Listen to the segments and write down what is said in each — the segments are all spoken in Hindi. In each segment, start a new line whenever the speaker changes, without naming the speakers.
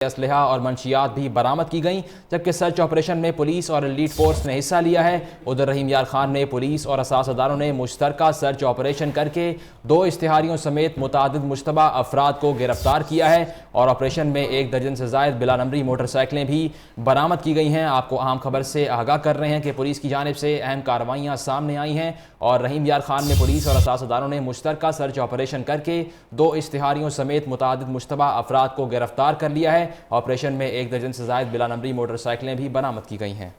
असलहा और मंशियात भी बरामद की गई, जबकि सर्च ऑपरेशन में पुलिस और एलीट फोर्स ने हिस्सा लिया है। उधर रहीम यार खान में पुलिस और असासदारों ने मुश्तरका सर्च ऑपरेशन करके 2 इश्तिहारियों समेत मुतादिद मुश्तबा अफराद को गिरफ्तार किया है और ऑपरेशन में 1 दर्जन से ज़ायद बिला नंबरी मोटरसाइकिलें भी बरामद की गई हैं। आपको अहम खबर से आगाह कर रहे हैं कि पुलिस की जानिब से अहम कार्रवाइयाँ सामने आई हैं और रहीम यार खान में पुलिस और असासदारों ने मुश्तरका सर्च ऑपरेशन करके 2 इश्तिहारियों समेत मुतादिद मुश्तबा अफराद को गिरफ्तार कर लिया है। ऑपरेशन में 1 दर्जन से ज़ायद बिला नंबरी मोटरसाइकिलें भी बरामद की गई हैं।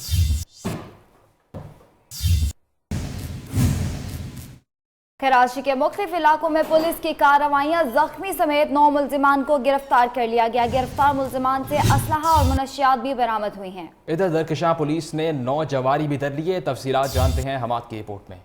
कराची के मुख्तलिफ इलाकों में पुलिस की कार्रवाइयां, जख्मी समेत 9 मुल्जिमान को गिरफ्तार कर लिया गया। गिरफ्तार मुल्जिमान से असलहा और मुनशियात भी बरामद हुई हैं।
इधर दरकशां पुलिस ने 9 जवारी भी धर लिए। तफसीलात जानते हैं हमाद की रिपोर्ट में।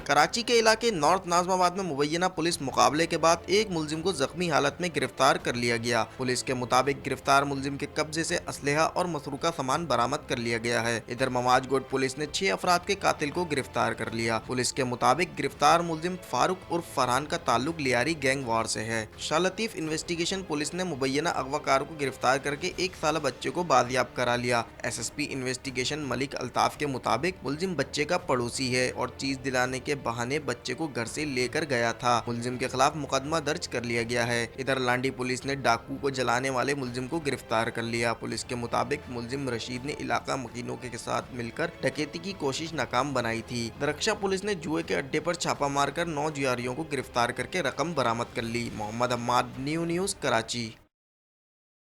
कराची के इलाके नॉर्थ नाज़माबाद में मुबैना पुलिस मुकाबले के बाद एक मुलजिम को जख्मी हालत में गिरफ्तार कर लिया गया। पुलिस के मुताबिक गिरफ्तार मुलजिम के कब्जे से असलहा और मसरूका सामान बरामद कर लिया गया है। इधर मवाजगोट पुलिस ने 6 अफराद के कातिल को गिरफ्तार कर लिया। पुलिस के मुताबिक गिरफ्तार मुलजिम फारूक उर्फ फरहान का ताल्लुक लियारी गैंग वार से है। शाह लतीफ इन्वेस्टिगेशन पुलिस ने मुबैना अगवाकार को गिरफ्तार करके 1 साल बच्चे को बादियाब करा लिया। SSP इन्वेस्टिगेशन मलिक अल्ताफ के मुताबिक मुलजिम बच्चे का पड़ोसी है और चीज दिलाने के बहाने बच्चे को घर से लेकर गया था। मुलजिम के खिलाफ मुकदमा दर्ज कर लिया गया है। इधर लांडी पुलिस ने डाकू को जलाने वाले मुलजिम को गिरफ्तार कर लिया। पुलिस के मुताबिक मुलजिम रशीद ने इलाका मकीनों के साथ मिलकर डकैती की कोशिश नाकाम बनाई थी। दरक्षा पुलिस ने जुए के अड्डे पर छापा मारकर 9 जुआरियों को गिरफ्तार करके रकम बरामद कर ली। मोहम्मद अम्माद, न्यूज़ कराची।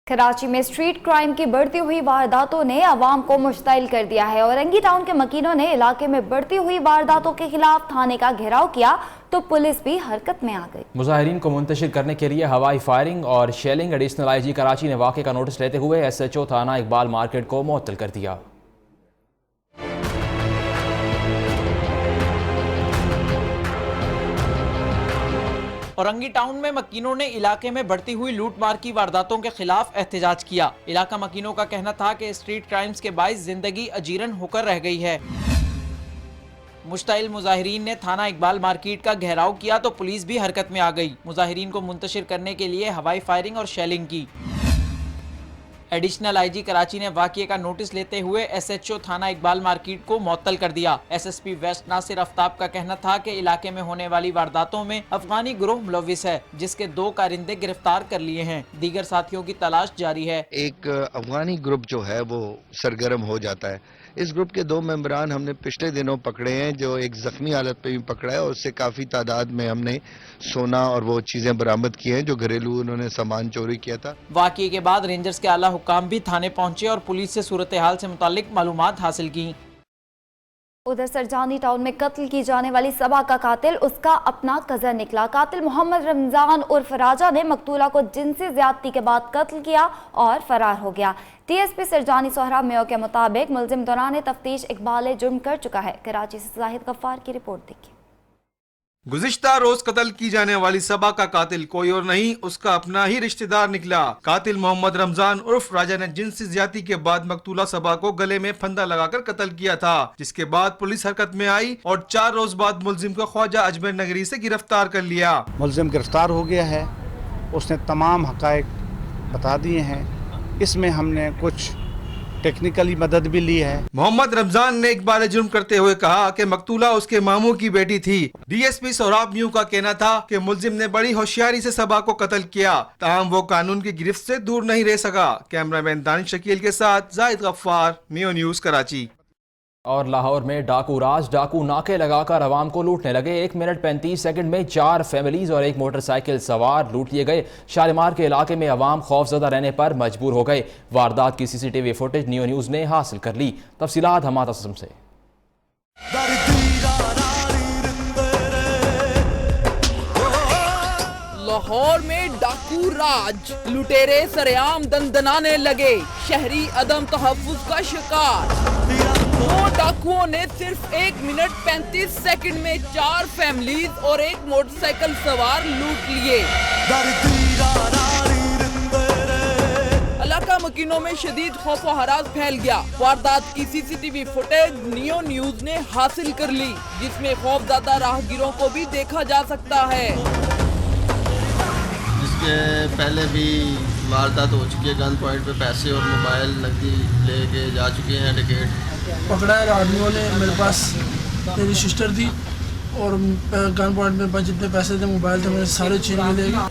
कराची में स्ट्रीट क्राइम की बढ़ती हुई वारदातों ने अवाम को मुश्तइल कर दिया है। औरंगी टाउन के मकीनों ने इलाके में बढ़ती हुई वारदातों के खिलाफ थाने का घेराव किया तो पुलिस भी हरकत में आ गई। मुजाहिरीन
को मुंतशिर करने के लिए हवाई फायरिंग और शेलिंग। एडिशनल IG कराची ने वाक़े का नोटिस लेते हुए SHO थाना इकबाल मार्केट को मुअत्तल कर दिया।
औरंगी टाउन में मकीनों ने इलाके में बढ़ती हुई लूटमार की वारदातों के खिलाफ एहतजाज किया। इलाका मकीनों का कहना था कि स्ट्रीट क्राइम्स के बाइस जिंदगी अजीरन होकर रह गई है। मुश्ताइल मुजाहिरीन ने थाना इकबाल मार्केट का घेराव किया तो पुलिस भी हरकत में आ गई। मुजाहिरीन को मुंतशिर करने के लिए हवाई फायरिंग और शेलिंग की। एडिशनल IG कराची ने वाक़ये का नोटिस लेते हुए SHO थाना इकबाल मार्केट को मुअत्तल कर दिया। SSP वेस्ट नासिर आफ्ताब का कहना था कि इलाके में होने वाली वारदातों में अफगानी गिरोह मुलविस है, जिसके 2 कारिंदे गिरफ्तार कर लिए हैं। दीगर साथियों की तलाश जारी है।
एक अफगानी ग्रुप जो है वो सरगर्म हो जाता है। इस ग्रुप के 2 मेंबरान हमने पिछले दिनों पकड़े हैं, जो एक जख्मी हालत पे भी पकड़ा है और उससे काफ़ी तादाद में हमने सोना और वो चीज़ें बरामद की हैं जो घरेलू उन्होंने सामान चोरी किया था।
वाक़ये के बाद रेंजर्स के आला हुक्काम भी थाने पहुंचे और पुलिस से सूरत हाल से मुतालिक मालूमात हासिल की।
उधर सरजानी टाउन में कत्ल की जाने वाली सबा का कातिल उसका अपना कज़न निकला। कातिल मोहम्मद रमजान उर्फ राजा ने मकतूला को जिनसी ज्यादती के बाद कत्ल किया और फरार हो गया। TSP सरजानी सोहराब मेयो के मुताबिक मुलजिम दौरान तफ्तीश इकबाल जुर्म कर चुका है। कराची से जाहिद गफ्फार की रिपोर्ट देखिए।
गुज़िश्ता रोज कत्ल की जाने वाली सबा का कातिल कोई और नहीं, उसका अपना ही रिश्तेदार निकला। कातिल मोहम्मद रमजान उर्फ राजा ने जिनसी ज्यादती के बाद मकतूला सबा को गले में फंदा लगाकर कत्ल किया था, जिसके बाद पुलिस हरकत में आई और 4 रोज बाद मुलजिम को ख्वाजा अजमेर नगरी से गिरफ्तार कर लिया।
मुलजिम गिरफ्तार हो गया है। उसने तमाम हकायक बता दिए हैं। इसमें हमने कुछ टेक्निकली मदद भी ली है।
मोहम्मद रमजान ने इकबाल जुर्म करते हुए कहा कि मकतूला उसके मामू की बेटी थी। DSP सोहराब न्यू का कहना था कि मुलजिम ने बड़ी होशियारी से सबा को कत्ल किया, ताहम वो कानून की गिरफ्त से दूर नहीं रह सका। कैमरामैन दानिश शकील के साथ जाहिद गफ्फार, न्यूज़ कराची।
और लाहौर में डाकू राज, डाकू नाके लगाकर आवाम को लूटने लगे। 1 मिनट 35 सेकंड में 4 फैमिलीज और 1 मोटरसाइकिल सवार लूट लिए गए। शालीमार के इलाके में आवाम खौफजदा रहने पर मजबूर हो गए। वारदात की CCTV फुटेज न्यूज़ ने हासिल कर ली। तफसीलात हमारा असम से।
लाहौर में डाकू राज, लुटेरे सरेआम दंदनाने लगे, शहरी अदम तहफ्फुज का शिकार। 2 डाकुओं ने सिर्फ 1 मिनट 35 सेकंड में 4 फैमिलीज और 1 मोटरसाइकिल सवार लूट लिए। इलाका मकीनों में शदीद खौफ व हरास फैल गया। वारदात की CCTV फुटेज न्यूज़ ने हासिल कर ली, जिसमें खौफज़दा राहगीरों को भी देखा जा सकता है।
इसके पहले भी वारदात हो चुकी है, गन पॉइंट पे पैसे और मोबाइल नकदी लेके जा चुके हैं टिकट।
पकड़ा है आदमियों ने। मेरे पास मेरी सिस्टर थी और गन पॉइंट में जितने पैसे थे, मोबाइल थे, मेरे सारे छीन ले गए।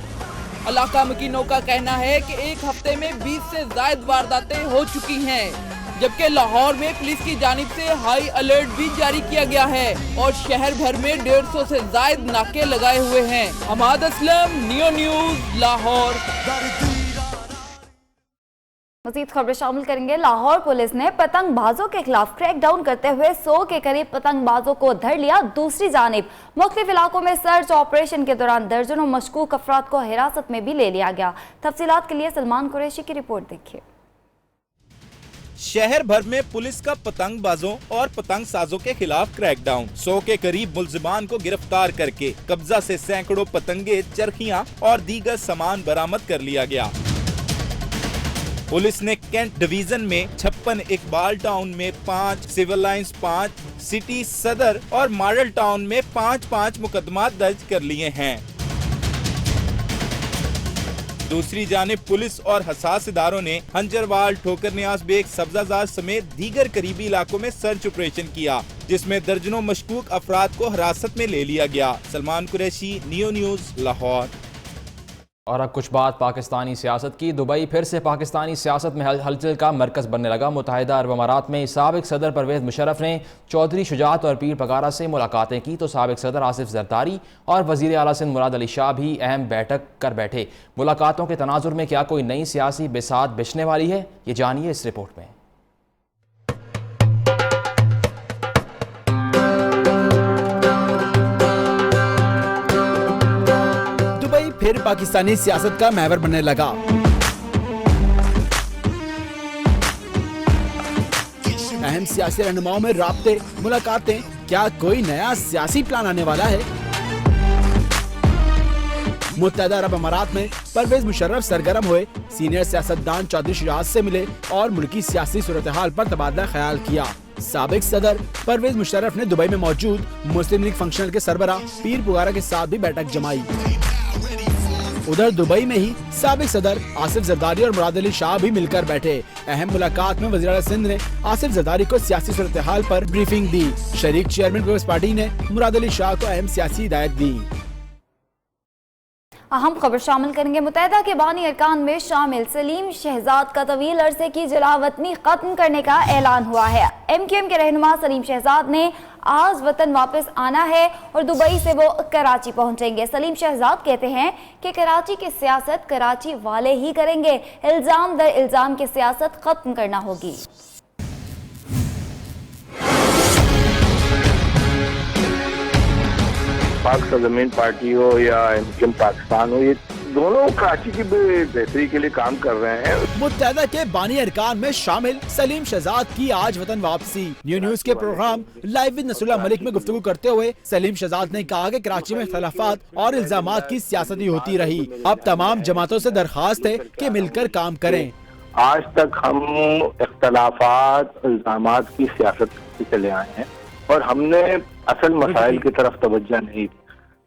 इलाका मकीनों का कहना है कि एक हफ्ते में 20 से ज्यादा वारदातें हो चुकी हैं, जबकि लाहौर में पुलिस की जानिब से हाई अलर्ट भी जारी किया गया है और शहर भर में 150 से ज्यादा नाके लगाए हुए हैं। Hamad Aslam, Neo News, Lahore.
मज़ीद खबरें शामिल करेंगे। लाहौर पुलिस ने पतंगबाजों के खिलाफ क्रैकडाउन करते हुए 100 के करीब पतंगबाजों को धर लिया। दूसरी जानिब मुख्तलिफ इलाकों में सर्च ऑपरेशन के दौरान दर्जनों मशकूक अफराद को हिरासत में भी ले लिया गया। तफसीलात के लिए सलमान कुरैशी की रिपोर्ट देखिए।
शहर भर में पुलिस का पतंगबाजों और पतंग साजों के खिलाफ क्रैकडाउन। 100 के करीब मुल्जिमान को गिरफ्तार करके कब्जा से सैकड़ों पतंगे, चरखियां और दीगर सामान बरामद कर लिया गया। पुलिस ने कैंट डिवीजन में 56, इकबाल टाउन में 5, सिविल लाइंस 5, सिटी सदर और मॉडल टाउन में 5-5 मुकदमा दर्ज कर लिए हैं। दूसरी जानिब पुलिस और हसास इदारों ने हंजरवाल, ठोकर नियाज बेग, सब्जाजार समेत दीगर करीबी इलाकों में सर्च ऑपरेशन किया, जिसमें दर्जनों मशकूक अफराद को हिरासत में ले लिया गया। Salman Qureshi, neo News, Lahore.
और अब कुछ बात पाकिस्तानी सियासत की। दुबई फिर से पाकिस्तानी सियासत में हलचल का मरकज़ बनने लगा। मुत्तहिदा अरब अमारात में साबिक सदर परवेज़ मुशर्रफ ने चौधरी शुजात और पीर पगारा से मुलाकातें की तो साबिक सदर आसिफ जरदारी और वज़ीर आला सिंध मुराद अली शाह भी अहम बैठक कर बैठे। मुलाकातों के तनाजुर में क्या कोई नई सियासी बिसात बिछने वाली है, ये जानिए इस रिपोर्ट में।
फिर पाकिस्तानी सियासत का महवर बनने लगा। अहम सियासी रहनुमाओं में राब्ते, मुलाकातें, क्या कोई नया सियासी प्लान आने वाला है? मुत्तहिदा अरब अमारात में परवेज मुशर्रफ सरगर्म हुए। सीनियर सियासतदान चौधरी शुजात से मिले और मुल्की सियासी सूरत हाल पर तबादला ख्याल किया। साबिक सदर परवेज मुशर्रफ ने दुबई में मौजूद मुस्लिम लीग फंक्शनल के सरबराह पीर पुगारा के साथ भी बैठक जमाई। उधर दुबई में ही साबिक सदर आसिफ जरदारी और मुराद अली शाह भी मिलकर बैठे। अहम मुलाकात में वज़ीर आला सिंध ने आसिफ जरदारी को सियासी सूरत हाल पर ब्रीफिंग दी। शरीक चेयरमैन पीपल्स पार्टी ने मुराद अली शाह को अहम सियासी हिदायत दी।
अहम खबर शामिल करेंगे। मुत्तहिदा के बानी अरकान में शामिल सलीम शहजाद का तवील अरसे की जलावतनी खत्म करने का ऐलान हुआ है। MQM के रहनुमा सलीम शहजाद ने आज वतन वापस आना है और दुबई से वो कराची पहुंचेंगे। सलीम शहजाद कहते हैं कि कराची की सियासत कराची वाले ही करेंगे। इल्जाम दर इल्जाम की सियासत खत्म करना होगी।
पाक सरजमीन पार्टी हो या MQM पाकिस्तान हो, ये दोनों कराची की बेहतरी के लिए काम कर रहे हैं।
मुत्तहिदा के बानी अरकान में शामिल सलीम शहजाद की आज वतन वापसी। न्यू न्यूज के programme live with Nasrullah Malik में गुफ्तगू करते हुए सलीम शहजाद ने कहा कि कराची में इख्तलाफात और इल्जामात की सियासत ही होती रही। अब तमाम जमातों से दरखास्त है कि मिलकर काम करें।
आज तक हम इख्तलाफात, इल्जामात की सियासत से चले आए हैं और हमने असल मसाइल की तरफ तवज्जो नहीं दी।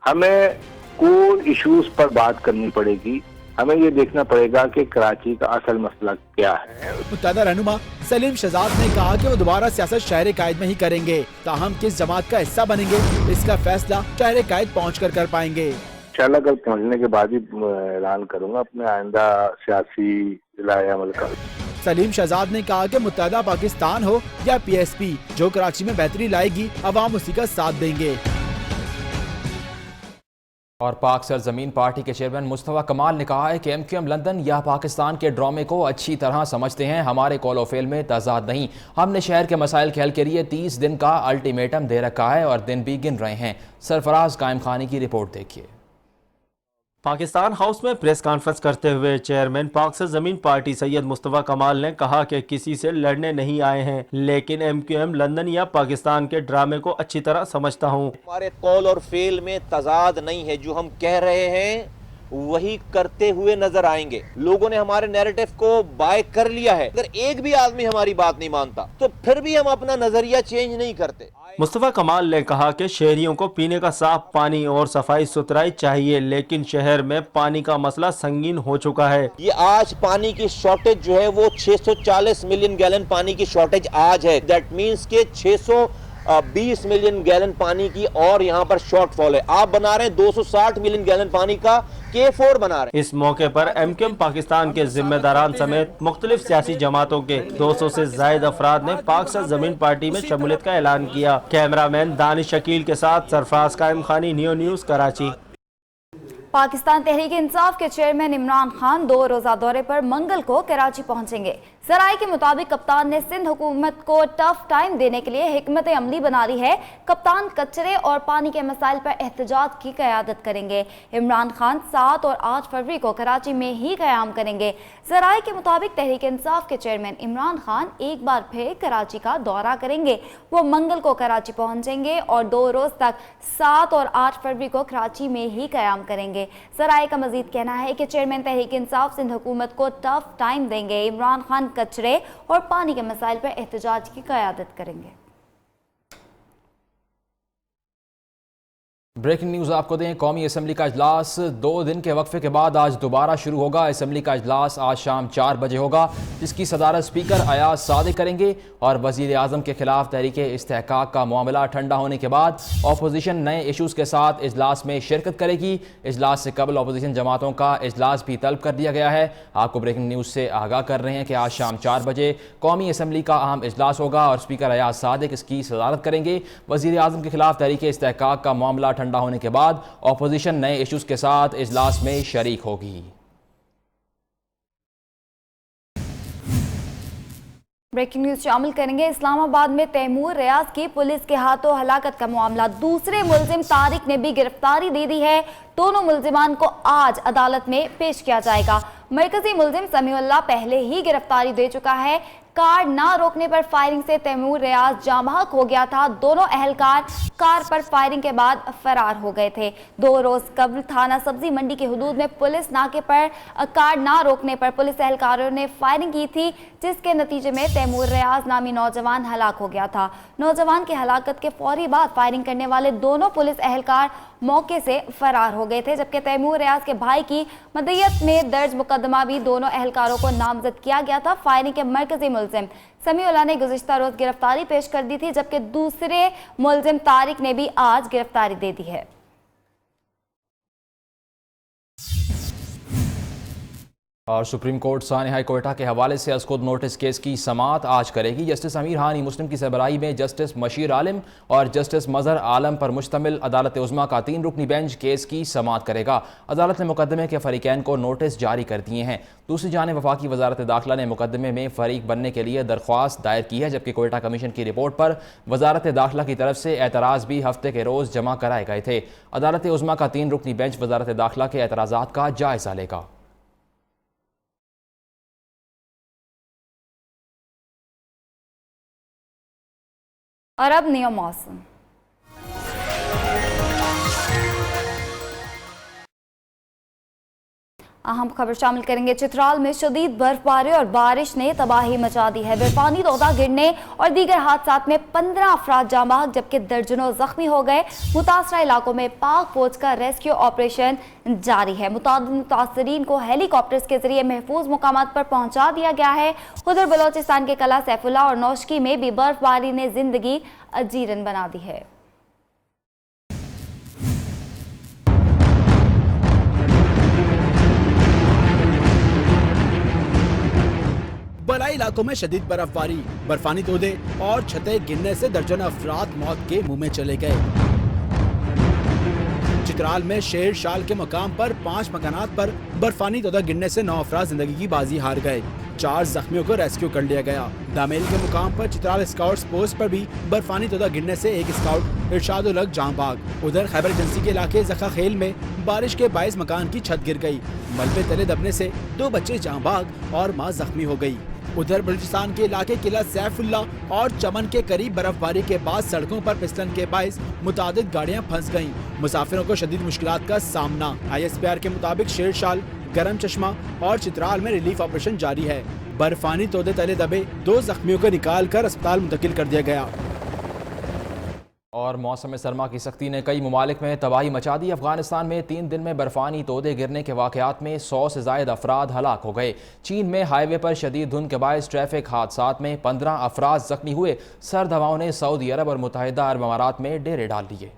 हमें कोर इश्यूज पर बात करनी पड़ेगी। हमें ये देखना पड़ेगा कि कराची का असल मसला क्या है।
मुत्तहिदा रहनुमा सलीम शहजाद ने कहा कि वो दोबारा सियासत शहर कायद में ही करेंगे। ताहम किस जमात का हिस्सा बनेंगे इसका फैसला शहर कायद पहुँच कर पाएंगे।
इंशाल्लाह कल पहुँचने के बाद ही ऐलान करूँगा अपने आइंदा सियासी अमल का।
सलीम शहजाद ने कहा कि मुत्तहिदा पाकिस्तान हो या PSP, जो कराची में बेहतरी लाएगी अवाम उसी का साथ देंगे।
और पाक सरजमीन पार्टी के चेयरमैन मुस्तफा कमाल ने कहा है कि MQM लंदन या पाकिस्तान के ड्रामे को अच्छी तरह समझते हैं। हमारे कॉल ऑफ फेल में तजाद नहीं। हमने शहर के मसाइल के हल के लिए 30 दिन का अल्टीमेटम दे रखा है और दिन भी गिन रहे हैं। सरफराज कायम खानी की रिपोर्ट देखिए।
पाकिस्तान हाउस में प्रेस कॉन्फ्रेंस करते हुए चेयरमैन पाक सरजमीन पार्टी सैयद मुस्तफा कमाल ने कहा कि किसी से लड़ने नहीं आए हैं, लेकिन MQM लंदन या पाकिस्तान के ड्रामे को अच्छी तरह समझता हूँ।
हमारे कॉल और फेल में तजाद नहीं है। जो हम कह रहे हैं वही करते हुए नजर आएंगे। लोगों ने हमारे नैरेटिव को बाय कर लिया है। अगर एक भी आदमी हमारी बात नहीं मानता तो फिर भी हम अपना नजरिया चेंज नहीं करते।
मुस्तफा कमाल ने कहा कि शहरियों को पीने का साफ पानी और सफाई सुथराई चाहिए, लेकिन शहर में पानी का मसला संगीन हो चुका है।
ये आज पानी की शॉर्टेज जो है वो 640 मिलियन गैलन पानी की शॉर्टेज आज है। दैट मीन्स के 620 मिलियन गैलन पानी की और यहाँ पर शॉर्टफॉल है। आप बना रहे हैं 260 मिलियन गैलन पानी का K4 बना रहे हैं।
इस मौके पर MQM पाकिस्तान के जिम्मेदारान समेत मुख्तलिफ सियासी जमातों के 200 से जायद अफराद ने पाक साथ जमीन पार्टी में शमूलियत का ऐलान किया। कैमरामैन दानिश शकील के साथ सरफराज कायम खानी, न्यू न्यूज़ कराची।
पाकिस्तान तहरीक इंसाफ के चेयरमैन इमरान खान 2 रोजा दौरे पर मंगल को कराची पहुंचेंगे। सराय के मुताबिक कप्तान ने सिंध हुकूमत को टफ टाइम देने के लिए हिकमत अमली बना ली है। कप्तान कचरे और पानी के मसाइल पर एहतजाज की क़यादत करेंगे। इमरान खान 7 और 8 फरवरी को कराची में ही क़याम करेंगे। सराय के मुताबिक तहरीक इंसाफ के चेयरमैन इमरान खान एक बार फिर कराची का दौरा करेंगे। वो मंगल को कराची पहुंचेंगे और 2 रोज तक 7 और 8 फरवरी को कराची में ही क़याम करेंगे। सराय का मजीद कहना है कि चेयरमैन तहरीक इंसाफ सिंध हुकूमत को टफ टाइम देंगे। इमरान खान कचरे और पानी के मसाइल पर एहतजाज की क़यादत करेंगे।
ब्रेकिंग न्यूज़ आपको दें, कौमी असम्बली का इजलास 2 दिन के वक्फे के बाद आज दोबारा शुरू होगा। असम्बली का इजलास आज शाम 4 बजे होगा, जिसकी सदारत स्पीकर अयाज सादिक करेंगे और वज़ीर आज़म के खिलाफ तहरीक इस्तेहकाक का मामला ठंडा होने के बाद अपोजिशन नए इशूज़ के साथ इजलास में शिरकत करेगी। इजलास से कबल अपोजिशन जमातों का इजलास भी तलब कर दिया गया है। आपको ब्रेकिंग न्यूज़ से आगाह कर रहे हैं कि आज शाम 4 बजे कौमी असम्बली का अहम इजलास होगा और स्पीकर अयाज सादिक इसकी सदारत करेंगे। वज़ीर आज़म के खिलाफ तहरीक इस्तेहकाक का मामला ठंडा होने के बाद ऑपोजिशन नए इश्यूज के साथ इजलास में शरीक होगी।
ब्रेकिंग न्यूज शामिल करेंगे। इस्लामाबाद में तैमूर रियाज की पुलिस के हाथों हलाकत का मामला, दूसरे मुलजिम तारिक ने भी गिरफ्तारी दे दी है। दोनों मुलजिमान को आज अदालत में पेश किया जाएगा। मरकजी मुलजिम समीउल्लाह पहले ही गिरफ्तारी दे चुका है। कार ना रोकने पर फायरिंग से तैमूर रियाज जांबाक हो गया था। दोनों अहलकार कार पर फायरिंग के बाद फरार हो गए थे। 2 रोज कबल थाना सब्जी मंडी के हुदूद में पुलिस नाके पर कार ना रोकने पर पुलिस अहलकारों ने फायरिंग की थी, जिसके नतीजे में तैमूर रियाज नामी नौजवान हलाक हो गया था। नौजवान की हलाकत के फौरी बाद फायरिंग करने वाले दोनों पुलिस अहलकार मौके से फरार हो गए थे, जबकि तैमूर रियाज के भाई की मदयत में दर्ज मुकदमा भी दोनों अहलकारों को नामजद किया गया था। फायरिंग के मरकजी मुलजिम समीउल्लाह ने गुज़िश्ता रोज गिरफ्तारी पेश कर दी थी, जबकि दूसरे मुलजिम तारिक ने भी आज गिरफ्तारी दे दी है।
और सुप्रीम कोर्ट साने हाई कोर्टा के हवाले से असखुद नोटिस केस की समाअत आज करेगी। जस्टिस अमीर हानी मुस्लिम की सरबराही में जस्टिस मशीर आलिम और जस्टिस मजहर आलम पर मुश्तमिल अदालत उज़्मा का 3 रुकनी बेंच केस की समाअत करेगा। अदालत ने मुकदमे के फरीकैन को नोटिस जारी कर दिए हैं। दूसरी जानिब वफाकी वजारत दाखिला ने मुकदमे में फरीक बनने के लिए दरख्वास्त दायर की है, जबकि कोयटा कमीशन की रिपोर्ट पर वजारत दाखिला की तरफ से एतराज़ भी हफ्ते के रोज़ जमा कराए गए थे। अदालत उज़्मा का 3 रुकनी बेंच वजारत दाखिला के एतराज़ात का जायज़ा लेगा।
और अब नियो मौसम। अहम खबर शामिल करेंगे। चित्राल में शदीद बर्फबारी और बारिश ने तबाही मचा दी है। बर्फानी तोदा गिरने और दीगर हादसात में 15 अफराद जांबाक जबकि दर्जनों जख्मी हो गए। मुतासरा इलाकों में पाक फौज का रेस्क्यू ऑपरेशन जारी है। मुतासरीन को हेलीकॉप्टर्स के जरिए महफूज मुकामात पर पहुंचा दिया गया है। उधर बलोचिस्तान के कला सैफुल्ला और नौशकी में भी बर्फबारी ने जिंदगी अजीरन बना दी है।
बलाई इलाकों में शदीद बर्फबारी, बर्फानी तोदे और छतें गिरने से दर्जनों अफराद मौत के मुंह में चले गए। चित्राल में शेर शाल के मकाम पर 5 मकानात पर बर्फानी तोदा गिरने से 9 अफराद जिंदगी की बाजी हार गए। 4 जख्मियों को रेस्क्यू कर लिया गया। दामेल के मुकाम पर चित्राल स्काउट्स पोस्ट पर भी बर्फानी तोदा गिरने से एक स्काउट इरशाद उल हक जाँ भाग। उधर खैबर एजेंसी के इलाके जखा खेल में बारिश के बायस मकान की छत गिर गई। मलबे तले दबने से 2 बच्चे जाँ भाग और मां जख्मी हो गई। उधर बलूचिस्तान के इलाके किला सैफुल्ला और चमन के करीब बर्फबारी के बाद सड़कों पर फिसलन के बाइस मुतादिद गाड़ियां फंस गईं। मुसाफिरों को शदीद मुश्किलात का सामना। ISPR के मुताबिक शेरशाल, गरम चश्मा और चित्राल में रिलीफ ऑपरेशन जारी है। बर्फानी तोदे तले दबे 2 जख्मियों को निकाल कर अस्पताल मुंतकिल कर दिया गया।
और मौसम सरमा की सख्ती ने कई ममालिक में तबाही मचा दी। अफगानिस्तान में 3 दिन में बर्फानी तोदे गिरने के वाक़यात में 100 से ज़ायद अफराद हलाक हो गए। चीन में हाईवे पर शदीद धुंध के बायस ट्रैफिक हादसात में 15 अफराद जख्मी हुए। सर्द हवाओं ने सऊदी अरब और मुत्तहिदा अरब अमारात में डेरे डाल लिए।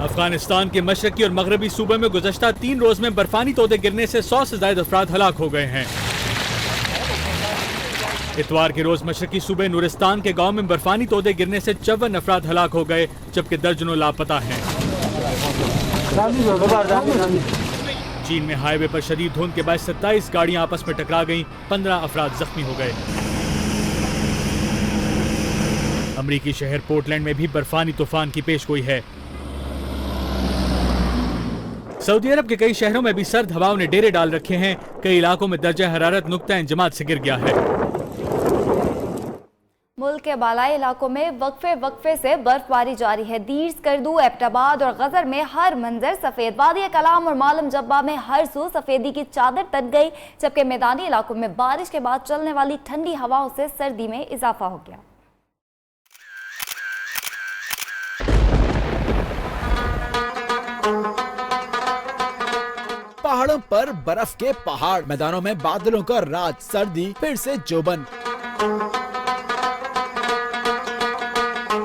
अफगानिस्तान के मशरकी और मगरबी सूबे में गुज़श्ता 3 रोज में बर्फानी तोदे गिरने से 100 से ज़ायद अफराद हलाक हो गए हैं। इतवार के रोज मशरकी सूबे नूरिस्तान के गांव में बर्फानी तोदे गिरने से 54 अफराद हलाक हो गए, जबकि दर्जनों लापता हैं। चीन में हाईवे पर शदीद धुंध के बाद 27 गाड़ियां आपस में टकरा गईं, 15 अफराद जख्मी हो गए। अमरीकी शहर पोर्टलैंड में भी बर्फानी तूफान की पेशगोई है। सऊदी अरब के कई शहरों में भी सर्द हवाओं ने डेरे डाल रखे हैं। कई इलाकों में दर्जा हरारत नुक्ता इंजमात से गिर गया है।
मुल्क के बालाई इलाकों में वक्फे से बर्फबारी जारी है। दीर, स्कर्दू, एबटाबाद और गजर में हर मंजर सफेद। वादी कलाम और मालम जब्बा में हर सू सफेदी की चादर तन गई, जबकि मैदानी इलाकों में बारिश के बाद चलने वाली ठंडी हवाओं से सर्दी में इजाफा हो गया।
पहाड़ों पर बर्फ के पहाड़, मैदानों में बादलों का राज, सर्दी फिर से जोबन।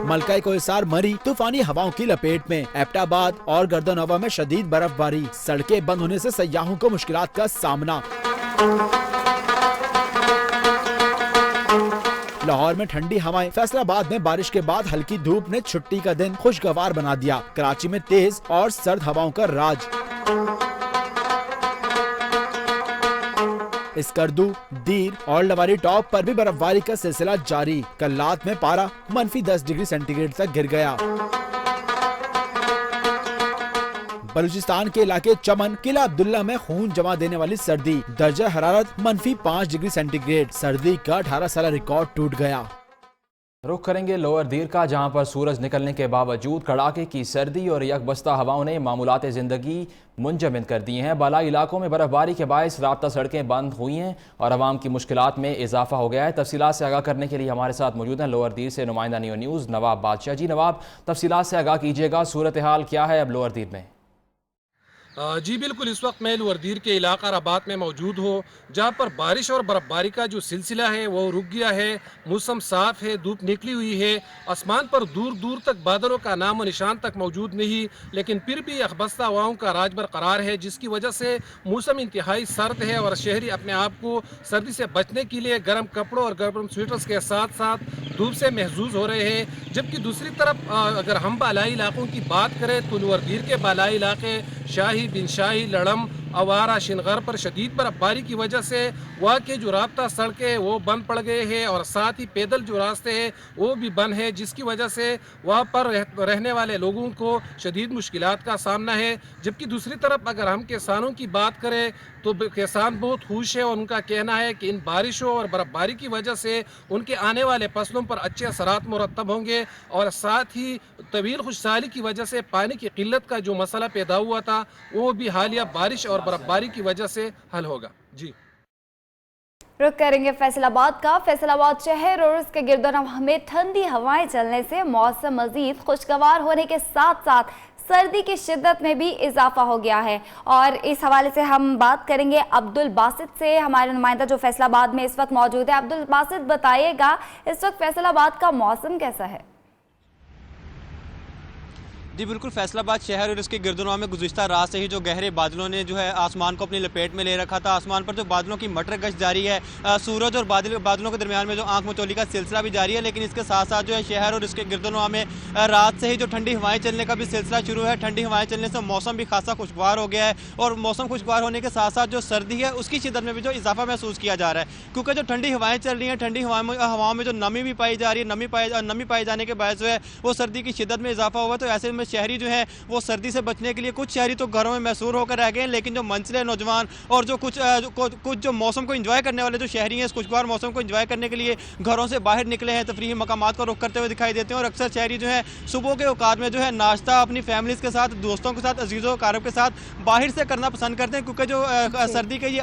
मलका कोहिसार मरी तूफानी हवाओं की लपेट में। एबटाबाद और गर्दनोवा में शदीद बर्फबारी, सड़कें बंद होने से सयाहों को मुश्किलात का सामना। लाहौर में ठंडी हवाएं, फैसलाबाद में बारिश के बाद हल्की धूप ने छुट्टी का दिन खुशगवार बना दिया। कराची में तेज और सर्द हवाओं का राज। स्कर्दू, दीर और लवारी टॉप पर भी बर्फबारी का सिलसिला जारी। कल्लात में पारा -10 डिग्री सेंटीग्रेड तक गिर गया। बलूचिस्तान के इलाके चमन, किला अब्दुल्ला में खून जमा देने वाली सर्दी। दर्जा हरारत -5 डिग्री सेंटीग्रेड। सर्दी का 18 साल रिकॉर्ड टूट गया।
रुख करेंगे लोअर दीर का, जहां पर सूरज निकलने के बावजूद कड़ाके की सर्दी और यकबस्ता हवाओं ने मामूलात ज़िंदगी मुंजमद कर दी हैं। बालाई इलाकों में बर्फबारी के बायस राब्ता सड़कें बंद हुई हैं और आवाम की मुश्किलात में इजाफा हो गया है। तफसीलात से आगाह करने के लिए हमारे साथ मौजूद हैं लोअर दीर से नुमाइंदा नियो न्यूज़ नवाब बादशाह। जी नवाब, तफसीलात से आगाह कीजिएगा, सूरत हाल क्या है अब लोअर दीर में?
जी बिल्कुल, इस वक्त मैं लोअर दीर के इलाका रबात में मौजूद हूँ, जहाँ पर बारिश और बर्फबारी का जो सिलसिला है वो रुक गया है। मौसम साफ है, धूप निकली हुई है, आसमान पर दूर दूर तक बादलों का नाम और निशान तक मौजूद नहीं, लेकिन फिर भी अखबस्ता हवाओं का राज बरकरार है, जिसकी वजह से मौसम इंतहाई सर्द है और शहरी अपने आप को सर्दी से बचने के लिए गर्म कपड़ों और गर्म स्वेटर्स के साथ साथ धूप से महसूस हो रहे हैं। जबकि दूसरी तरफ अगर हम बालाई इलाकों की बात करें तो लोअर दीर के बालाई इलाके शाही, बिन शाही, लड़म, अवारा, शिनगर पर शदीद बर्फबारी की वजह से वहाँ के जो राब्ता सड़कें वो बंद पड़ गए हैं और साथ ही पैदल जो रास्ते हैं वो भी बंद है, जिसकी वजह से वहाँ पर रहने वाले लोगों को शदीद मुश्किलात का सामना है। जबकि दूसरी तरफ अगर हम किसानों की बात करें तो किसान बहुत खुश है और उनका कहना है कि इन बारिशों और बर्फबारी की वजह से उनके आने वाले फसलों पर अच्छे असरात मुरतब होंगे और साथ ही तवील खुशहाली की वजह से पानी की किल्लत का जो मसला पैदा हुआ था वो भी हालिया बारिश और बर्फबारी की वजह से हल होगा। जी
रुक करेंगे फैसलाबाद का। फैसलाबाद शहर और उसके गिरदोनवाह में ठंडी हवाएं चलने से मौसम मजीद खुशगवार होने के साथ साथ सर्दी की शिद्दत में भी इजाफा हो गया है। और इस हवाले से हम बात करेंगे अब्दुल बासित से, हमारे नुमाइंदा जो फैसलाबाद में इस वक्त मौजूद है। अब्दुल बासित, बताइएगा इस वक्त फैसलाबाद का मौसम कैसा है?
जी बिल्कुल, फैसलाबाद शहर और इसके गिरदोनवाह में गुज़िश्ता रात से ही जो गहरे बादलों ने जो है आसमान को अपनी लपेट में ले रखा था। आसमान पर जो बादलों की मटर गश्त जारी है, सूरज और बादलों के दरमियान में जो आंख मचोली का सिलसिला भी जारी है, लेकिन इसके साथ साथ जो है शहर और इसके गिरदोनवाह में रात से ही जो ठंडी हवाएं चलने का भी सिलसिला शुरू है। ठंडी हवाएं चलने से मौसम भी खासा खुशगवार हो गया है और मौसम खुशगवार होने के साथ साथ जो सर्दी है उसकी शिद्दत में भी जो इजाफा महसूस किया जा रहा है, क्योंकि जो ठंडी हवाएं चल रही हैं, ठंडी हवाओं में जो नमी भी पाई जा रही है, नमी पाई जाने के बायस जो है वो सर्दी की शिद्दत में इजाफा हुआ। तो ऐसे में में शहरी जो है वो सर्दी से बचने के लिए कुछ शहरी तो घरों में मैसूर होकर रह गए हैं, लेकिन जो मंचले नौजवान और जो कुछ जो मौसम को एंजॉय करने वाले जो शहरी हैं, इस खुशगवार मौसम को एंजॉय करने के लिए घरों से बाहर निकले हैं, तफरीही मकामात को रुख करते हुए दिखाई देते हैं। और अक्सर शहरी जो है सुबह के औकात में जो है नाश्ता अपनी फैमिलीज के साथ, दोस्तों के साथ, अजीज़ों कारब के साथ बाहर से करना पसंद करते हैं, क्योंकि जो सर्दी के ये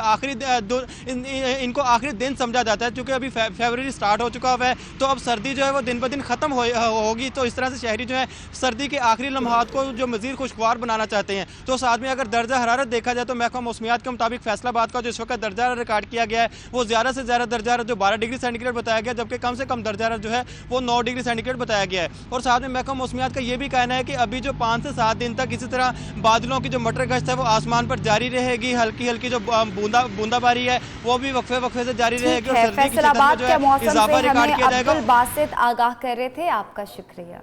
इनको आखिरी दिन समझा जाता है। क्योंकि अभी फरवरी स्टार्ट हो चुका हुआ है, तो अब सर्दी जो है वो दिन ब दिन ख़त्म होगी, तो इस तरह से शहरी जो है सर्दी के आखिरी लम्हात को जो मज़ीद खुशगवार बनाना चाहते हैं। तो साथ में अगर दर्जा हरारत देखा जाए तो महकमा मौसमियात के मुताबिक फैसलाबाद का जो इस वक्त दर्जा रिकॉर्ड किया गया है वो ज़्यादा से ज़्यादा दर्जा जो 12 डिग्री सेंटीग्रेड बताया गया, जबकि कम से कम दर्जा जो है वो 9 डिग्री सेंटीग्रेड बताया गया है। और साथ में महकमा मौसमियात का ये भी कहना है कि अभी जो 5 से 7 दिन तक इसी तरह बादलों की जो मटर गश्त है वो आसमान पर जारी रहेगी। हल्की हल्की जो बूंदाबारी है वो भी वक्फे से जारी रहेगी और सर्दी की शिद्दत में जो है इजाफा रिकॉर्ड किया जाएगा।
अब्दुल बासित आगाह कर रहे थे, आपका शुक्रिया।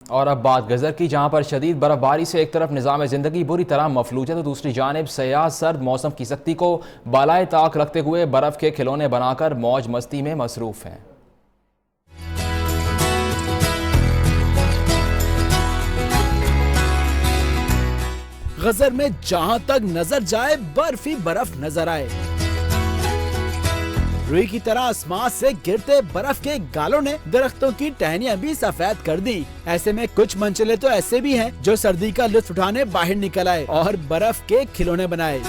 और अब बात गजर की, जहां पर शदीद बर्फबारी से एक तरफ निज़ाम ज़िंदगी बुरी तरह मफलूज है, तो दूसरी जानिब सयाह सर्द मौसम की सख्ती को बालाए ताक रखते हुए बर्फ़ के खिलौने बनाकर मौज मस्ती में मसरूफ़ हैं।
गजर में जहां तक नजर जाए बर्फ ही बर्फ नजर आए। रुई की तरह आसमान से गिरते बर्फ के गालों ने दरख्तों की टहनियां भी सफेद कर दी। ऐसे में कुछ मंचले तो ऐसे भी हैं जो सर्दी का लुत्फ उठाने बाहर निकल आए और बर्फ के खिलौने बनाए।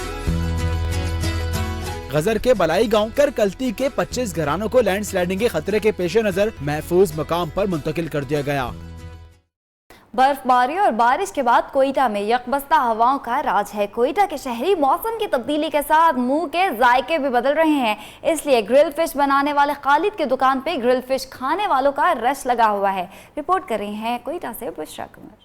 गजर के बलाई गांव करकल्ती के 25 घरानों को लैंडस्लाइडिंग के खतरे के पेश नजर महफूज मकाम पर मुंतकिल कर दिया गया।
बर्फबारी और बारिश के बाद कोयटा में यकबस्ता हवाओं का राज है। कोयटा के शहरी मौसम की तब्दीली के साथ मुंह के जायके भी बदल रहे हैं, इसलिए ग्रिल फिश बनाने वाले खालिद की दुकान पे ग्रिल फिश खाने वालों का रश लगा हुआ है। रिपोर्ट कर रही हैं कोयटा से बुशरा कुमार।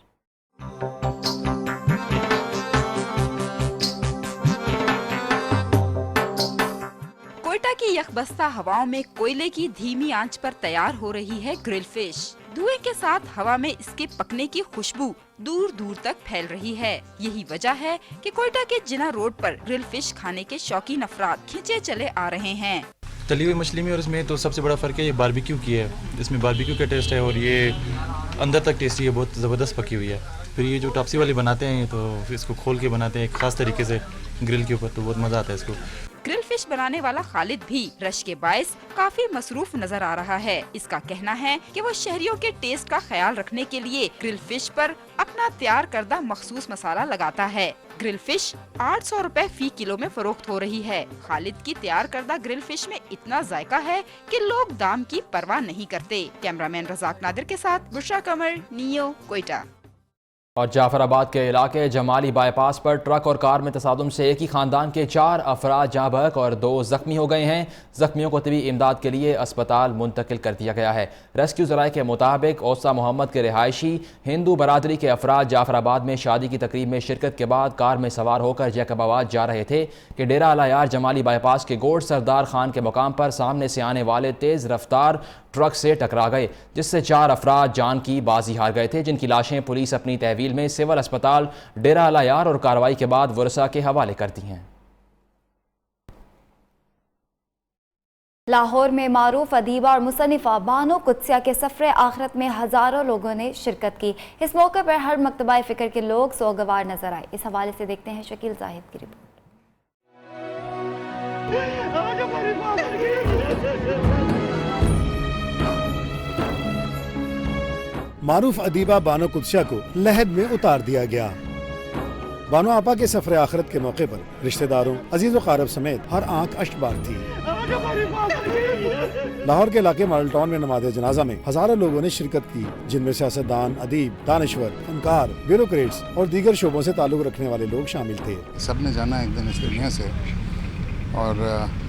कोयटा की यकबस्ता हवाओं में कोयले की धीमी आंच पर तैयार हो रही है ग्रिल फिश। धुएं के साथ हवा में इसके पकने की खुशबू दूर दूर तक फैल रही है। यही वजह है कि कोयटा के जिना रोड पर ग्रिल फिश खाने के शौकीन अफराद खिंचे चले आ रहे हैं।
तली हुई मछली में और इसमें तो सबसे बड़ा फ़र्क है ये बारबेक्यू की है, इसमें बारबेक्यू का टेस्ट है और ये अंदर तक टेस्टी है, बहुत ज़बरदस्त पकी हुई है। फिर ये जो टॉपसी वाली बनाते हैं तो इसको खोल के बनाते हैं एक ख़ास तरीके से ग्रिल के ऊपर, तो बहुत मज़ा आता है इसको।
ग्रिल फिश बनाने वाला खालिद भी रश के बायस काफी मसरूफ नजर आ रहा है। इसका कहना है कि वो शहरियों के टेस्ट का ख्याल रखने के लिए ग्रिल फिश पर अपना तैयार करदा मखसूस मसाला लगाता है। ग्रिल फिश 800 रुपए फी किलो में फरोख्त हो रही है। खालिद की तैयार करदा ग्रिल फिश में इतना जायका है कि लोग दाम की परवाह नहीं करते। कैमरामैन रज़ाक नादिर के साथ बुशरा कमर, नियो, कोयटा।
और जाफराबाद के इलाके जमाली बाईपास पर ट्रक और कार में तसादुम से एक ही खानदान के 4 अफराद जाँ बहक और 2 जख्मी हो गए हैं। जख्मियों को तबी इमदाद के लिए अस्पताल मुंतकिल कर दिया गया है। रेस्क्यू ज़राए के मुताबिक ओसा मोहम्मद के रिहायशी हिंदू बरादरी के अफराद जाफराबाद में शादी की तकरीब में शिरकत के बाद कार में सवार होकर जैकबाबाद जा रहे थे कि डेरा अलायार जमाली बाईपास के गोड सरदार खान के मुकाम पर सामने से आने वाले तेज़ रफ्तार ट्रक से टकरा गए, जिससे 4 अफराद जान की बाजी हार गए थे, जिनकी लाशें पुलिस अपनी तहवील में सिविल अस्पताल डेरा अलायार और कार्रवाई के बाद वर्सा के हवाले करती हैं।
लाहौर में मारूफ अदीबा और मुसन्निफा बानो कुद्सिया के सफर आखिरत में हजारों लोगों ने शिरकत की। इस मौके पर हर मकतबा फिक्र के लोग सोगवार नजर आए। इस हवाले से देखते हैं शकील जाहिद की रिपोर्ट।
मारूफ अदीबा बानो कुद्सिया को लहद में उतार दिया गया। बानो आपा के सफर आखिरत के मौके पर रिश्तेदारों, अजीज व कारब समेत हर आंख अश्कबार थी। लाहौर के इलाके मॉडल टाउन में नमाज जनाजा में हजारों लोगों ने शिरकत की, जिनमें सियासतदान, अदीब, दानिश्वर, फनकार, ब्यूरोक्रेट्स और दीगर शोबों से ताल्लुक रखने वाले लोग शामिल थे।
सबने जाना एक दिन इस दुनिया से और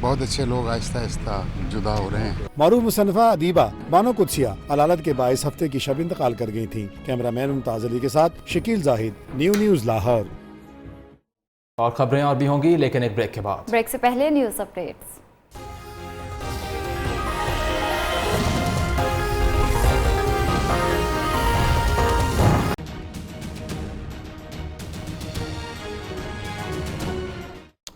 बहुत अच्छे लोग आहिस्ता आहिस्ता जुदा हो रहे हैं।
मारूफ मुसन्निफा अदीबा बानो कुद्सिया अलालत के बायस हफ्ते की शब इंतकाल कर गई थी। कैमरामैन मुमताज अली के साथ शकील जाहिद, न्यूज़ लाहौर।
और खबरें और भी होंगी, लेकिन एक ब्रेक के बाद।
ब्रेक से पहले न्यूज़ अपडेट्स।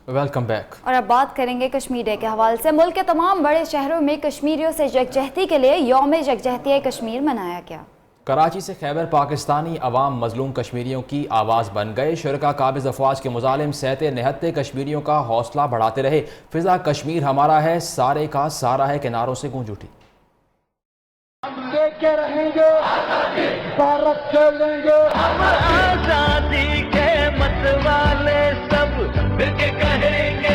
Welcome back.
और अब बात करेंगे कश्मीर डे के हवाले से। मुल्क के तमाम बड़े शहरों में कश्मीरियों से यकजहती के लिए यौम यकजहती कश्मीर मनाया गया।
कराची से खैबर पाकिस्तानी अवाम मजलूम कश्मीरियों की आवाज़ बन गए। शुरका काबिज अफवाज के मुजालिम सहते निहत्ते कश्मीरियों का हौसला बढ़ाते रहे। फिजा कश्मीर हमारा है, सारे का सारा है, किनारों से गूंज उठी।
हम देखे रहेंगे, भारत खेलेंगे, आजादी के मतवाले सब मिलके कहेंगे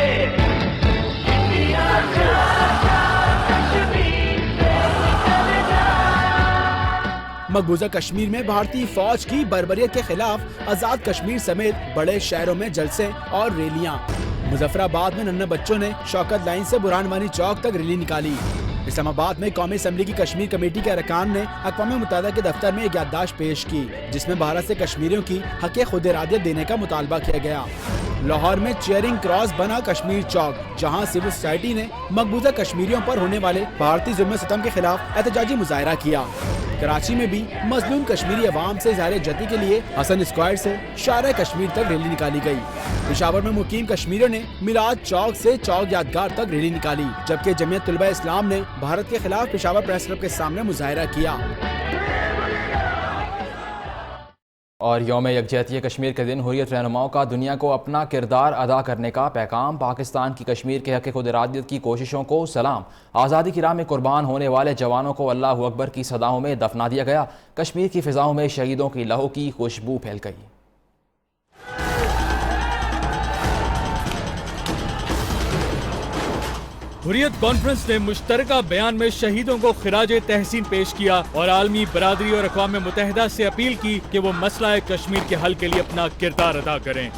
मकबूजा कश्मीर में भारतीय फौज की बर्बरियत के खिलाफ आजाद कश्मीर समेत बड़े शहरों में जलसे और रैलियां। मुजफ्फराबाद में नन्हे बच्चों ने शौकत लाइन से बुरहानवानी चौक तक रैली निकाली। इस्लामाबाद में कौमी असम्बली की कश्मीर कमेटी के अरकान ने अक़वाम मुत्तहिदा के दफ्तर में एक याददाश्त पेश की, जिसमें भारत से कश्मीरियों की हक़ खुद इरादियत देने का मुतालबा किया गया। लाहौर में चेयरिंग क्रॉस बना कश्मीर चौक, जहां सिविल सोसाइटी ने मकबूजा कश्मीरियों पर होने वाले भारतीय जुल्म सितम के खिलाफ एहतजाजी मुजाहरा किया। कराची में भी मजलूम कश्मीरी अवाम से इज़हार जती के लिए हसन स्क्वायर से शारा कश्मीर तक रैली निकाली गई। पेशावर में मुकीम कश्मीरियों ने मिलाद चौक से चौक यादगार तक रैली निकाली, जबकि जमीयत तुलबा इस्लाम ने भारत के खिलाफ पेशावर प्रेस क्लब के सामने मुजाहरा किया।
और यौम यकजहती कश्मीर के दिन हुर्रियत रहनुमाओं का दुनिया को अपना किरदार अदा करने का पैगाम। पाकिस्तान की कश्मीर के हक़ खुद इरादियत की कोशिशों को सलाम। आज़ादी की राह में कुर्बान होने वाले जवानों को अल्लाहु अकबर की सदाओं में दफना दिया गया। कश्मीर की फ़िज़ाओं में शहीदों की लहू की खुशबू फैल गई।
हुर्रियत कॉन्फ्रेंस ने मुश्तरका बयान में शहीदों को खिराज तहसीन पेश किया और आलमी बरादरी और अक़वाम मुत्तहिदा से अपील की कि वो मसला कश्मीर के हल के लिए अपना किरदार अदा करें।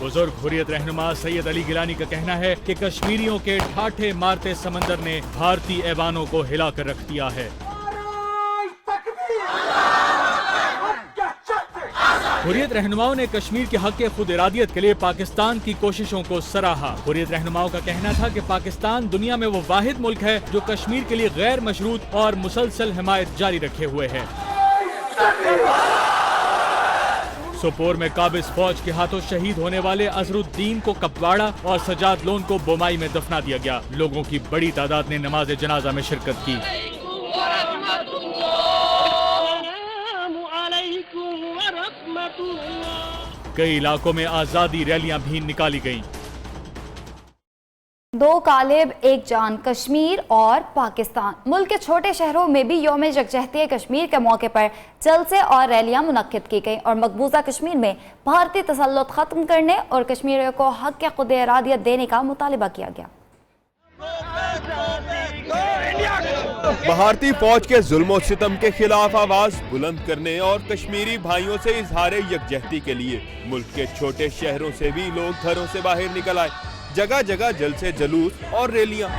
बुजुर्ग हुर्रियत रहनुमा सैयद अली गिलानी का कहना है कि कश्मीरियों के ठाठे मारते समंदर ने भारतीय ऐवानों को हिला कर रख दिया है। हुर्रियत रहनुमाओं ने कश्मीर के हक़ खुद इरादियत के लिए पाकिस्तान की कोशिशों को सराहा। हुर्रियत रहनुमाओं का कहना था कि पाकिस्तान दुनिया में वो वाहिद मुल्क है जो कश्मीर के लिए गैर मशरूत और मुसलसल हिमायत जारी रखे हुए है। सोपोर में काबिज फौज के हाथों शहीद होने वाले अजरुद्दीन को कपवाड़ा और सजाद लोन को बोमाई में दफना दिया गया। लोगों की बड़ी तादाद ने नमाज जनाजा में शिरकत की। कई इलाकों में आजादी रैलियां भी निकाली गईं।
दो कालिब एक जान, कश्मीर और पाकिस्तान। मुल्क के छोटे शहरों में भी यौम यकजहती कश्मीर के मौके पर जलसे और रैलियां मुनक्किद की गईं और मकबूजा कश्मीर में भारतीय तसल्लुत खत्म करने और कश्मीरियों को हक़ खुद इरादियत देने का मुतालिबा किया गया।
भारतीय फौज के जुल्म और सितम के खिलाफ आवाज बुलंद करने और कश्मीरी भाइयों से इजहार यकजहती के लिए मुल्क के छोटे शहरों से भी लोग घरों से बाहर निकल आए। जगह जगह जलसे, जुलूस और रैलियां।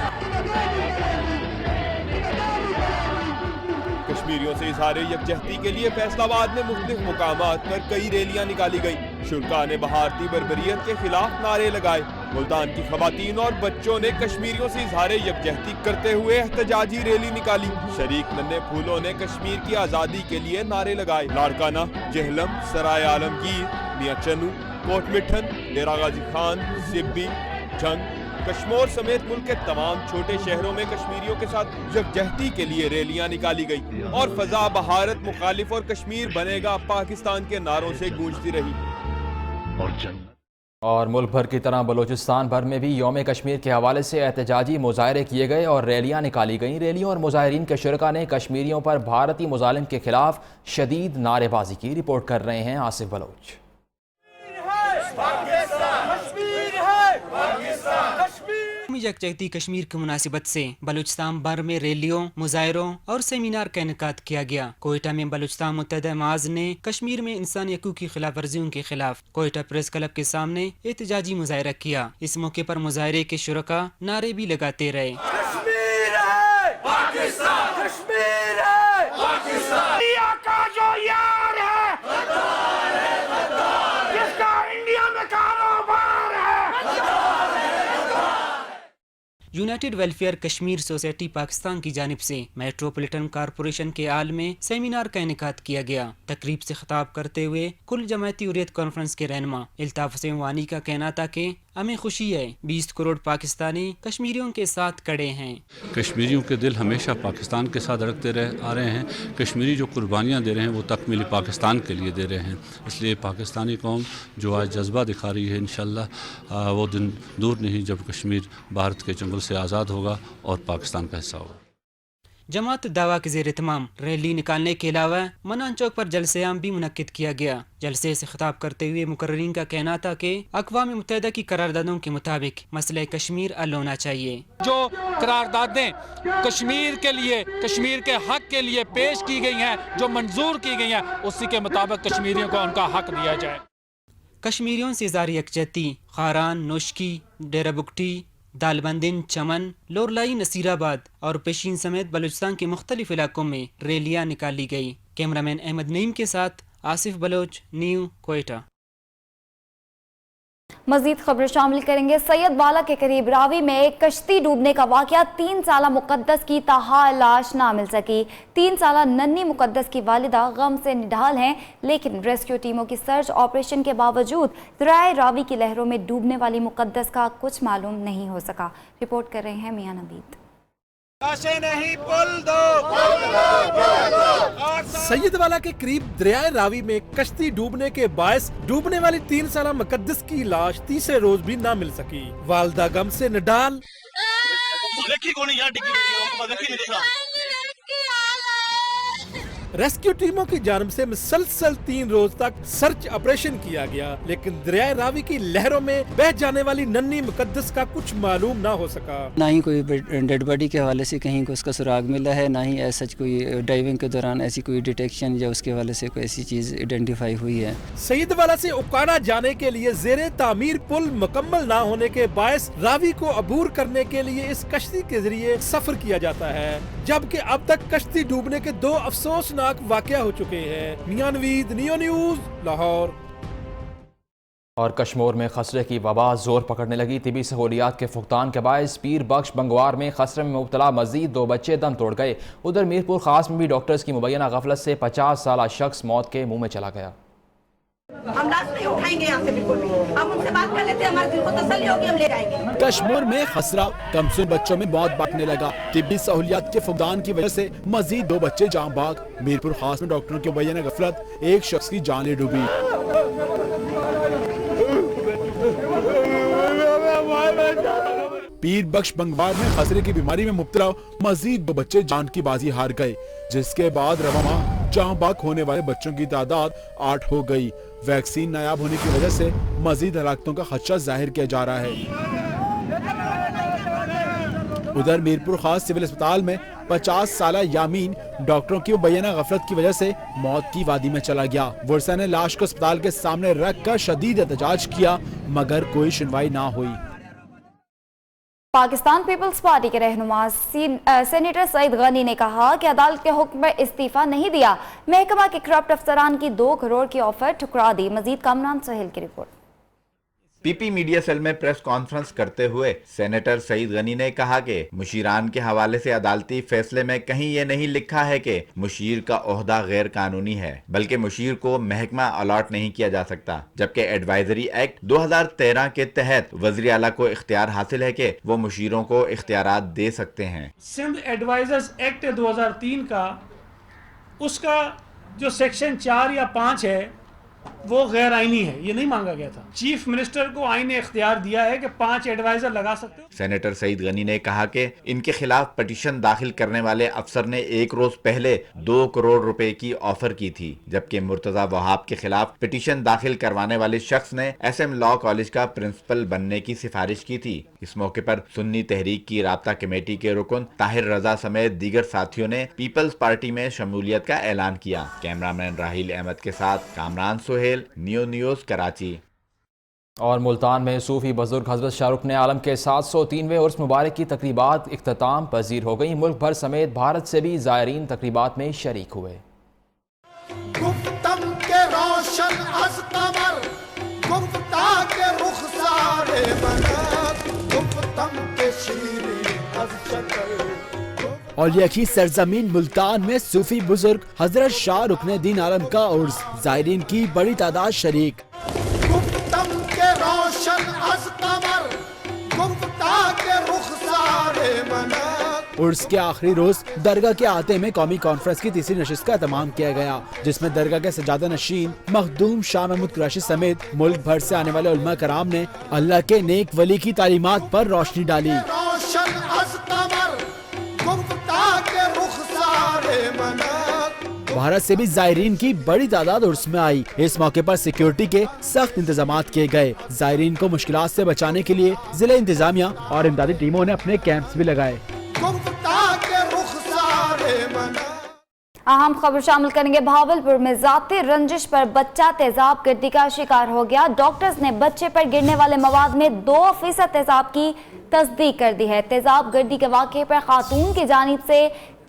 कश्मीरियों से इजहार यकजहती के लिए फैसलाबाद में मुख्तलिफ मुकामात पर कई रैलियां निकाली गई। शुरका ने भारतीय बर्बरियत के खिलाफ नारे लगाए। मुल्तान की खवातीन और बच्चों ने कश्मीरियों से इजहार यकजहती करते हुए एहतजाजी रैली निकाली। शरीक नन्हे फूलों ने कश्मीर की आज़ादी के लिए नारे लगाए। लाड़काना, जहलम, सराय आलमगीर, मियां चन्नू, कोट मिठन, डेरा गाजी खान, सिब्बी, जंग, कश्मीर समेत मुल्क के तमाम छोटे शहरों में कश्मीरियों के साथ यकजहती के लिए रैलियां निकाली गई और फजा भारत मुखालिफ और कश्मीर बनेगा पाकिस्तान के नारों से गूंजती रही।
और मुल्क भर की तरह बलूचिस्तान भर में भी यौम कश्मीर के हवाले से एहतजाजी मुजाहरे किए गए और रैलियां निकाली गईं। रैलियों और मुजाहरीन के शुरका ने कश्मीरियों पर भारतीय मुजालिम के खिलाफ शदीद नारेबाजी की। रिपोर्ट कर रहे हैं आसिफ बलोच।
यकजहती कश्मीर की मुनासिबत से बलूचिस्तान भर में रैलियों, मुजाहरों और सेमिनार का इनेकाद किया गया। कोयटा में बलूचिस्तान मुत्तहिदा माज ने कश्मीर में इंसानी हकूक़ की खिलाफ वर्जियों के खिलाफ कोयटा प्रेस क्लब के सामने एहतजाजी मुजाहरा किया। इस मौके पर मुजाहरे के शुरका नारे भी लगाते रहे।
कश्मीर है पाकिस्तान, कश्मीर है पाकिस्तान, इंडिया का जो यार है, जिसका इंडिया में कारोबार है।
United welfare Kashmir society Pakistan की जानिब से मेट्रोपॉलिटन कॉरपोरेशन के आल में सेमिनार का इनेकाद किया गया। तकरीब से खिताब करते हुए कुल जमायती हुर्रियत कॉन्फ्रेंस के रहनुमा इल्ताफ हुसैन वानी का कहना था कि हमें खुशी है 20 करोड़ पाकिस्तानी कश्मीरियों के साथ खड़े हैं।
कश्मीरियों के दिल हमेशा पाकिस्तान के साथ धड़कते आ रहे हैं। कश्मीरी जो कुर्बानियाँ दे रहे हैं वो तकमीली पाकिस्तान के लिए दे रहे हैं। इसलिए पाकिस्तानी कौम जो आज जज्बा दिखा रही है, इंशाल्लाह वो दिन दूर नहीं जब कश्मीर भारत के चंगुल से आज़ाद होगा और पाकिस्तान का हिस्सा होगा।
जमात दावा के ज़ेर तमाम रैली निकालने के अलावा मनान चौक पर जलसे-आम भी मुनक्किद किया गया। जलसे से खिताब करते हुए मुकर्रिरीन का कहना था कि अक़वाम मुत्तहिदा की करारदादों के मुताबिक मसले कश्मीर हल होना चाहिए।
जो करारदादें कश्मीर के लिए, कश्मीर के हक के लिए पेश की गई हैं, जो मंजूर की गई हैं, उसी के मुताबिक कश्मीरियों को उनका हक दिया जाए।
कश्मीरियों से जारी यकजहती खारान, नोशकी, डेरा बुगटी, दालबंदिन, चमन, लोरलाई, नसीराबाद और पेशीन समेत बलूचिस्तान के मुख्तलिफ इलाकों में रैलियाँ निकाली गई। कैमरामैन अहमद नईम के साथ आसिफ बलोच, न्यू कोयटा।
मजीद खबरें शामिल करेंगे। सैयद बाला के करीब रावी में एक कश्ती डूबने का वाकया, 3 साला मुकद्दस की ताहाल लाश ना मिल सकी। 3 साला नन्ही मुकद्दस की वालिदा गम से निढाल हैं, लेकिन रेस्क्यू टीमों की सर्च ऑपरेशन के बावजूद दरियाए रावी की लहरों में डूबने वाली मुकद्दस का कुछ मालूम नहीं हो सका। रिपोर्ट कर रहे हैं मियां नबीद।
नहीं पुल दो।
सैयदवाला के करीब दरियाए रावी में कश्ती डूबने के बायस डूबने वाली 3 साला मुकद्दस की लाश तीसरे रोज भी ना मिल सकी। वालदा गम से निडाल। रेस्क्यू टीमों की जानिब से मुसलसल 3 रोज तक सर्च ऑपरेशन किया गया, लेकिन दरियाए रावी की लहरों में बह जाने वाली नन्ही मुकद्दस का कुछ मालूम ना हो सका।
ना ही कोई डेड बॉडी के हवाले से कहीं को उसका सुराग मिला है, ना ही ऐसा कोई डाइविंग के दौरान ऐसी कोई डिटेक्शन या उसके हवाले से कोई ऐसी चीज आइडेंटिफाई हुई है।
सैयदवाला से उकाड़ा जाने के लिए जेरे तामीर पुल मुकम्मल ना होने के बायस रावी को अबूर करने के लिए इस कश्ती के जरिए सफर किया जाता है, जबकि अब तक कश्ती डूबने के 2 अफसोसनाक वाकया हो चुके हैं। मियां नवीद, नियो न्यूज, लाहौर।
और कश्मीर में खसरे की वबा जोर पकड़ने लगी। तिबी सहूलियात के फुकतान के बायस पीर बख्श बंगवार में खसरे में मुब्तला मजीद 2 बच्चे दम तोड़ गए। उधर मीरपुर खास में भी डॉक्टर्स की मुबैना गफलत से 50 साला शख्स मौत के मुंह में चला गया।
हम लाश नहीं उठाएंगे यहाँ से, बिल्कुल भी। हम उनसे बात कर लेते हैं, हमारे दिल को तसल्ली होगी, हम ले जाएंगे।
कश्मीर में खसरा, कमसुन बच्चों में मौत बांटने लगा। तिब्बी सहूलियात के फुकदान की वजह से मजीद 2 बच्चे जान बाग। मीरपुर खास में डॉक्टरों की मुबैना गफलत, 1 शख्स की जान डूबी। पीर बख्श बंगवार में खसरे की बीमारी में मुब्तला मजीद 2 बच्चे जान की बाजी हार गए, जिसके बाद रवा जान बाग होने वाले बच्चों की तादाद 8 हो गई। वैक्सीन नायाब होने की वजह से मजीद हलाकतों का खदशा जाहिर किया जा रहा है। उधर मीरपुर खास सिविल अस्पताल में 50 साला यामीन डॉक्टरों की मुबैना गफलत की वजह से मौत की वादी में चला गया। वर्षा ने लाश को अस्पताल के सामने रख कर शदीद एहतजाज किया, मगर कोई सुनवाई ना हुई।
पाकिस्तान पीपल्स पार्टी के रहनुमा सेनेटर सईद गनी ने कहा कि अदालत के हुक्म पर इस्तीफा नहीं दिया। महकमा के करप्ट अफसरान की 2 करोड़ की ऑफर ठुकरा दी। मजीद कामरान सोहेल की रिपोर्ट।
पीपी मीडिया सेल में प्रेस कॉन्फ्रेंस करते हुए सेनेटर सईद गनी ने कहा कि मुशीरान के हवाले से अदालती फैसले में कहीं ये नहीं लिखा है कि मुशीर का ओहदा गैर कानूनी है, बल्कि मुशीर को महकमा अलॉट नहीं किया जा सकता। जबकि एडवाइजरी एक्ट 2013 के तहत वज़ीर आला को इख्तियार हासिल है कि वो मुशीरों को इख्तियारात दे सकते हैं।
सिंध एडवाइजर्स एक्ट 2003 का उसका जो सेक्शन 4 या 5 है वो गैर आईनी है, ये नहीं मांगा गया था। चीफ मिनिस्टर को आईन ने इख्तियार दिया है कि 5 एडवाइजर लगा सकते हो।
सेनेटर सईद गनी ने कहा कि इनके खिलाफ पिटीशन दाखिल करने वाले अफसर ने 1 रोज पहले 2 करोड़ रुपए की ऑफर की थी, जबकि मुर्तजा वहाब के खिलाफ पिटीशन दाखिल करवाने वाले शख्स ने SM लॉ कॉलेज का प्रिंसिपल बनने की सिफारिश की थी। इस मौके पर सुन्नी तहरीक की राब्ता कमेटी के रुकन ताहिर रजा समेत दीगर साथियों ने पीपल्स पार्टी में शमूलियत का ऐलान किया। कैमरामैन राहिल अहमद के साथ कामरान सोहेल, न्यू न्यूज़ कराची।
और मुल्तान में सूफी बुजुर्ग हज़रत शाहरुख ने आलम के 703वें उर्स मुबारक की तकरीबात इख्तिताम पजीर हो गई। मुल्क भर समेत भारत से भी ज़ायरीन तकरीबात में शरीक हुए।
गुफ्तम के रोशन अज़कमर, गुफ्ता के रुखसारे बनत, गुफ्तम के शीरीं अज़शकर।
और यही सरजमीन मुल्तान में सूफी बुजुर्ग हजरत शाह रुकने दीन आलम का उर्स, ज़ायरीन की बड़ी तादाद शरीक।
गुफ्तम के रोशन अज़कमर,
उर्स के आखिरी रोज दरगाह के आते में कौमी कॉन्फ्रेंस की तीसरी नशिस्त का एहतमाम किया गया, जिसमें दरगाह के सजादा नशीन मखदूम शाह महमूद कुरैशी समेत मुल्क भर से आने वाले उलमा कराम ने अल्लाह के नेक वली की तालीमात पर रोशनी डाली। भारत से भी जायरीन की बड़ी तादाद उर्स में आई। इस मौके पर सिक्योरिटी के सख्त इंतजाम किए गए। जायरीन को मुश्किलात से बचाने के लिए जिला इंतजामिया और इमदादी टीमों ने अपने कैंप्स भी लगाए।
अहम खबर शामिल करेंगे। भावलपुर में जाती रंजिश पर बच्चा तेजाब गिरने का शिकार हो गया। डॉक्टर्स ने बच्चे पर गिरने वाले मवाद में 2% तेजाब की तस्दीक कर दी है। तेजाब गिरने के वाक़े पर खातून की जानिब से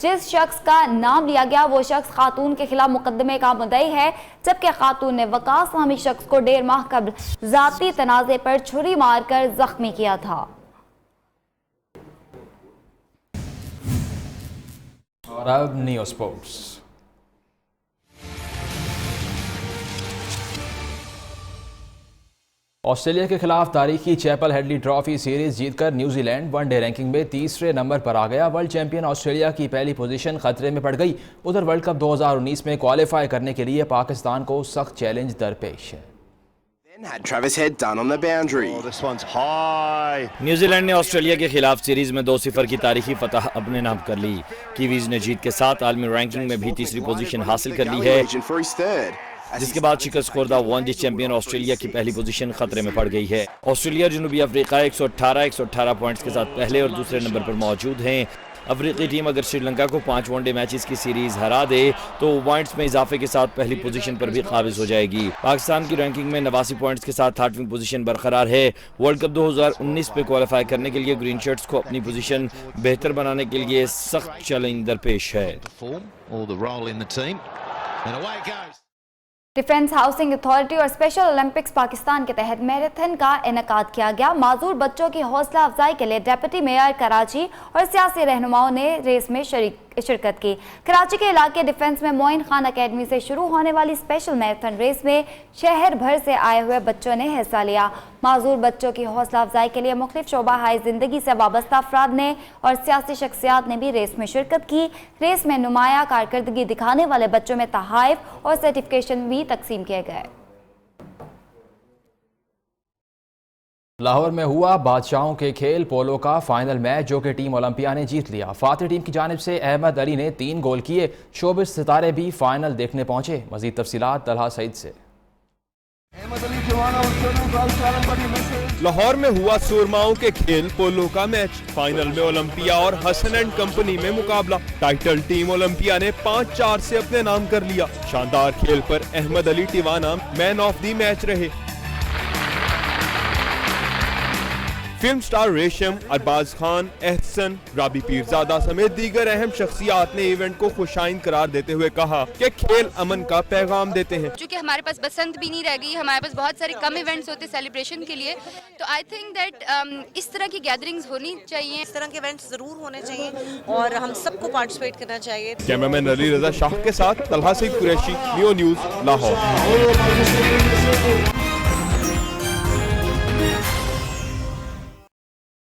जिस शख्स का नाम लिया गया वो शख्स खातून के खिलाफ मुकदमे का मुद्दई है, जबकि खातून ने वकास नामी शख्स को 1.5 माह कबल जाती तनाज़े पर छुरी मारकर जख्मी किया था।
और अब न्यूज़ स्पोर्ट्स। ऑस्ट्रेलिया के खिलाफ तारीखी चैपल हेडली ट्रॉफी सीरीज जीतकर न्यूजीलैंड वनडे रैंकिंग में तीसरे नंबर पर आ गया। वर्ल्ड चैंपियन ऑस्ट्रेलिया की पहली पोजीशन खतरे में पड़ गई। उधर वर्ल्ड कप 2019 में क्वालिफाई करने के लिए पाकिस्तान को सख्त चैलेंज दरपेश है।
Travis Head done on the boundary. Oh, this one's high.
New Zealand ने ऑस्ट्रेलिया के खिलाफ सीरीज में 2-0 की तारीखी फतह अपने नाम कर ली। कीवीज ने जीत के साथ आलमी रैंकिंग में भी तीसरी पोजीशन हासिल कर ली है, जिसके बाद शिकस्त खुर्दा वनडे चैंपियन ऑस्ट्रेलिया की पहली पोजीशन खतरे में पड़ गई है। ऑस्ट्रेलिया जनूबी अफ्रीका 118 पॉइंट्स के साथ पहले और दूसरे नंबर पर मौजूद हैं। अफ्रीकी टीम अगर श्रीलंका को 5 वनडे मैचेस की सीरीज हरा दे तो पॉइंट्स में इजाफे के साथ पहली पोजीशन पर भी काबिज हो जाएगी। पाकिस्तान की रैंकिंग में 89 पॉइंट्स के साथ 8वीं पोजीशन बरकरार है। वर्ल्ड कप 2019 पे क्वालिफाई करने के लिए ग्रीन शर्ट्स को अपनी पोजीशन बेहतर बनाने के लिए सख्त चैलेंज दरपेश है।
डिफेंस हाउसिंग अथॉरिटी और स्पेशल ओलंपिक्स पाकिस्तान के तहत मैराथन का इनेकाद किया गया। माजूर बच्चों की हौसला अफजाई के लिए डिप्टी मेयर कराची और सियासी रहनुमाओं ने रेस में शिरकत की। कराची के इलाके डिफेंस में मोइन खान अकेडमी से शुरू होने वाली स्पेशल मैराथन रेस में शहर भर से आए हुए बच्चों ने हिस्सा लिया। माजूर बच्चों की हौसला अफजाई के लिए मुख्तलिफ शोबा हाई जिंदगी से वाबस्ता अफराद ने और सियासी शख्सियात ने भी रेस में शिरकत की। रेस में नुमाया कारकर्दगी दिखाने वाले बच्चों में तहाइफ और सर्टिफिकेशन भी तकसीम किए गए।
लाहौर में हुआ बादशाहों के खेल पोलो का फाइनल मैच, जो कि टीम ओलंपिया ने जीत लिया। फातिह टीम की जानिब से अहमद अली ने 3 गोल किए। शोबिस सितारे भी फाइनल देखने पहुंचे। मजीद तफसीलात तलहा सईद से।
लाहौर में हुआ सुरमाओं के खेल पोलो का मैच। फाइनल में ओलंपिया और हसन एंड कंपनी में मुकाबला। टाइटल टीम ओलंपिया ने 5-4 से अपने नाम कर लिया। शानदार खेल पर Ahmad Ali Tiwana man of the match रहे। फिल्म स्टार रेशम, अरबाज खान, एहसन, राबी पीरजादा समेत दीगर अहम शख्सियात ने इवेंट को खुशाइन करार देते हुए कहा कि खेल अमन का पैगाम देते हैं।
चूँकि हमारे पास बसंत भी नहीं रह गई, हमारे पास बहुत सारे कम इवेंट्स होते सेलिब्रेशन के लिए, तो आई थिंक दैट इस तरह की गैदरिंग्स होनी चाहिए,
इस तरह के इवेंट्स जरूर होने चाहिए और हम सबको पार्टिसिपेट करना चाहिए।
कैमरामैन अली रजा शाह के साथ तलहा सईद कुरैशी, नियो न्यूज़, लाहौर।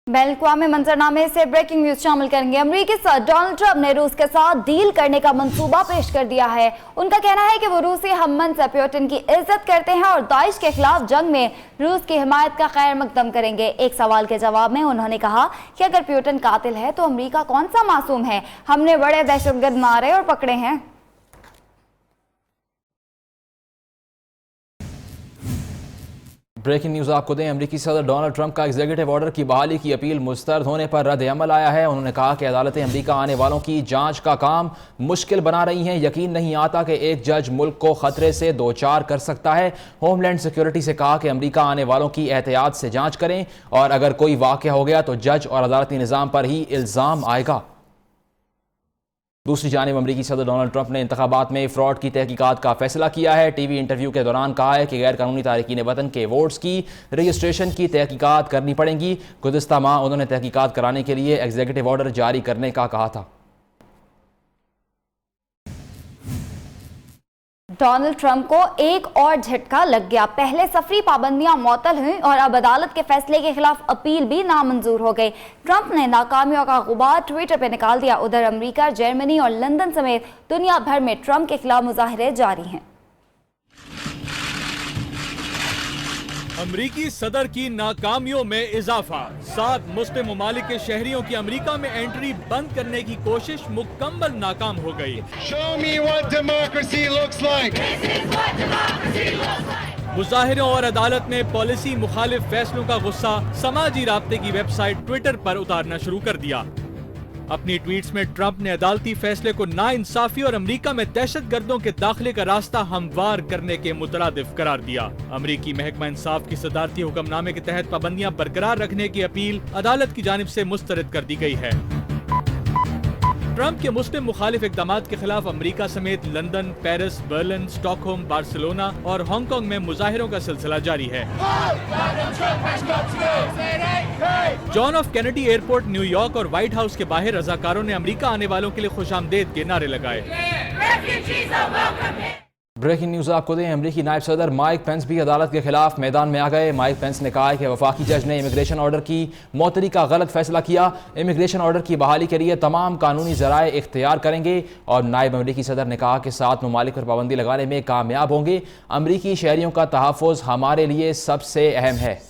बैन-अल-अक़वामी मंजरनामे से ब्रेकिंग न्यूज शामिल करेंगे। अमेरिकी सदर डोनाल्ड ट्रंप ने रूस के साथ डील करने का मंसूबा पेश कर दिया है। उनका कहना है कि वो रूसी हममन से पुतिन की इज्जत करते हैं और दाइश के खिलाफ जंग में रूस की हिमायत का खैर मकदम करेंगे। एक सवाल के जवाब में उन्होंने कहा कि अगर पुतिन कातिल है तो अमेरिका कौन सा मासूम है। हमने बड़े दहशतगर्द मारे और पकड़े हैं।
ब्रेकिंग न्यूज़ आपको दें। अमेरिकी सदर डोनाल्ड ट्रंप का एग्जीक्यूटिव ऑर्डर की बहाली की अपील मुस्तरद होने पर रद्द अमल आया है। उन्होंने कहा कि अदालतें अमेरिका आने वालों की जांच का काम मुश्किल बना रही हैं। यकीन नहीं आता कि एक जज मुल्क को खतरे से दो चार कर सकता है। होमलैंड सिक्योरिटी से कहा कि अमेरिका आने वालों की एहतियात से जांच करें और अगर कोई वाक़या हो गया तो जज और अदालती निज़ाम पर ही इल्ज़ाम आएगा। दूसरी जानिब अमेरिकी सदर डोनाल्ड ट्रंप ने इंतखाबात में फ्रॉड की तहकीकात का फैसला किया है। टीवी इंटरव्यू के दौरान कहा है कि गैर कानूनी तारकीन वतन के वोट्स की रजिस्ट्रेशन की तहकीकात करनी पड़ेगी। गुज़िश्ता माह उन्होंने तहकीकात कराने के लिए एग्जीक्यूटिव ऑर्डर जारी करने का कहा था।
डोनाल्ड ट्रंप को एक और झटका लग गया। पहले सफरी पाबंदियां मुअत्तल हुई और अब अदालत के फैसले के खिलाफ अपील भी नामंजूर हो गई। ट्रंप ने नाकामियों का गुबार ट्विटर पर निकाल दिया। उधर अमेरिका, जर्मनी और लंदन समेत दुनिया भर में ट्रंप के खिलाफ मुजाहरे जारी हैं।
अमरीकी सदर की नाकामियों में इजाफा। 7 मुस्लिम ममालिक के शहरियों की अमरीका में एंट्री बंद करने की कोशिश मुकम्मल नाकाम हो गई। मुजाहिरों और अदालत ने पॉलिसी मुखालिफ फैसलों का गुस्सा समाजी राब्ते की वेबसाइट ट्विटर पर उतारना शुरू कर दिया। अपनी ट्वीट्स में ट्रंप ने अदालती फैसले को नाइंसाफी और अमेरिका में दहशतगर्दों के दाखिले का रास्ता हमवार करने के मुतरादिफ करार दिया। अमेरिकी महकमा इंसाफ की सदारती हुक्मनामे के तहत पाबंदियां बरकरार रखने की अपील अदालत की जानिब से मुस्तरद कर दी गई है। ट्रंप के मुस्लिम मुखालिफ इक़दामात के खिलाफ अमेरिका समेत London, Paris, Berlin, Stockholm, Barcelona और हांगकांग में मुजाहिरों का सिलसिला जारी है। John F Kennedy airport, New York और व्हाइट हाउस के बाहर रजाकारों ने अमेरिका आने वालों के लिए खुशामदीद के नारे लगाए।
ब्रेकिंग न्यूज़ आपको दें, अमरीकी नायब सदर माइक पेंस भी अदालत के खिलाफ मैदान में आ गए। माइक पेंस ने कहा है कि वफाकी जज ने इमिग्रेशन ऑर्डर की मअतली का गलत फैसला किया। इमिग्रेशन ऑर्डर की बहाली के लिए तमाम कानूनी ज़राए इख्तियार करेंगे। और नायब अमरीकी सदर ने कहा कि 7 ममालिक पर पाबंदी लगाने में कामयाब होंगे। अमरीकी शहरियों का तहफ़्फ़ुज़ हमारे लिए सबसे अहम है।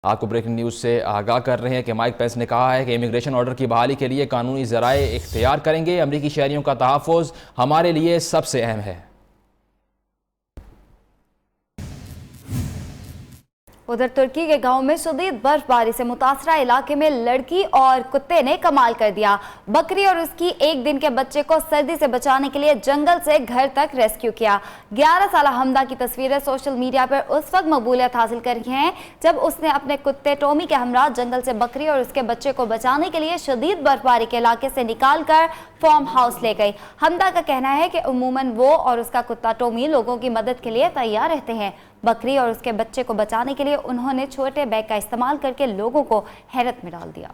आपको ब्रेकिंग न्यूज़ से आगाह कर रहे हैं कि माइक पेंस ने कहा है कि इमिग्रेशन ऑर्डर की बहाली के लिए कानूनी ज़राए इख्तियार करेंगे। अमरीकी शहरियों का तहफ़्फ़ुज़ हमारे लिए सबसे अहम है।
उधर तुर्की के गांव में शदीद बर्फबारी से मुतासरा इलाके में लड़की और कुत्ते ने कमाल कर दिया। बकरी और उसकी 1 दिन के बच्चे को सर्दी से बचाने के लिए जंगल से घर तक रेस्क्यू किया। 11 साला हमदा की तस्वीरें सोशल मीडिया पर उस वक्त मकबूलियत हासिल कर रही हैं जब उसने अपने कुत्ते टॉमी के हमरा जंगल से बकरी और उसके बच्चे को बचाने के लिए शदीद बर्फबारी के इलाके से निकाल कर फार्म हाउस ले गई। हमदा का कहना है कि उमूमन वो और उसका कुत्ता टॉमी लोगों की मदद के लिए तैयार रहते हैं। बकरी और उसके बच्चे को बचाने के लिए उन्होंने छोटे बैग का इस्तेमाल करके लोगों को हैरत में डाल दिया।